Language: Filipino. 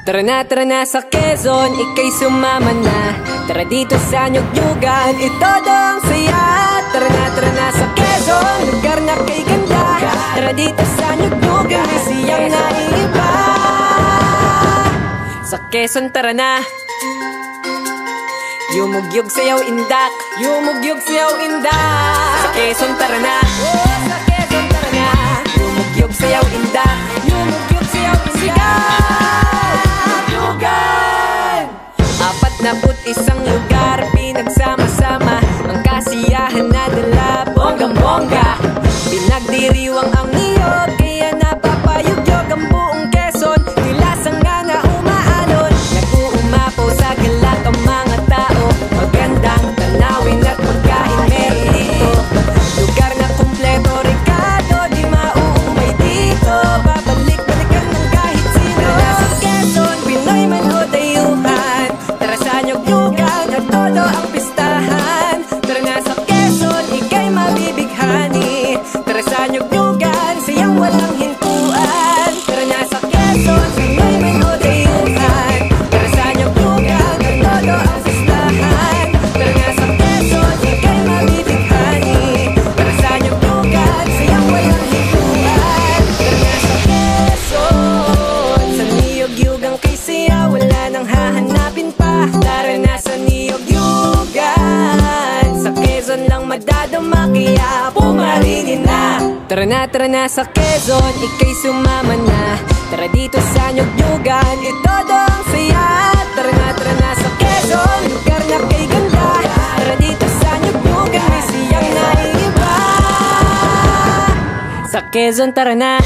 Tara na sa Quezon, ika'y sumama na. Tara dito sa Nyug-Nyugan, ito ang saya. Tara na sa Quezon, lugar na kay ganda. Tara dito sa Nyug-Nyugan, may siyang naiiba. Sa Quezon tara na. Yumugyog sayaw indak, yumugyog sayaw indak. Sa Quezon tara na. Sa Quezon tara na. Yumugyog sayaw indak, yumugyog sayaw indak. Isang lugar, pinagsama-sama ang kasiyahan na dala, bonggang-bongga. Pinagdiriwang ang niyog, kaya napapayugyog ang buong Quezon. Nilasang nga na umaalon, nag-uumapaw sa galak ang mga tao. Magandang tanawin at pagkain meron dito. Lugar na kumpleto, Ricardo, di mauumay dito. Babalik-balikan ng kahit sino. Tara sa Quezon, Pinoy man o dayuhan. Tara sa Nyug-Nyugan at todo ang pistahan. Tara na sa Quezon, ika'y mabibighani. Tara sa Nyug-Nyugan, siyang walang hintuan. Tara na sa Quezon, Pinoy man o dayuhan. Tara sa Nyug-Nyugan at todo ang pistahan. Tara na sa Quezon, ika'y mabibighani. Tara sa Nyug-Nyugan, siyang walang hintuan. Tara na sa Quezon, sa Nyug-Nyugan kay siya wala nang hahanapin pa. Tara na sa Nyug-Nyugan, sa Quezon lang madadama kaya pumaringin na. Tara na sa Quezon, ika'y sumama na. Tara dito sa Nyug-Nyugan, ito ang saya. Tara na sa Quezon, lugar na kay ganda. Tara dito sa Nyug-Nyugan, may siyang naiiba. Sa Quezon tara na.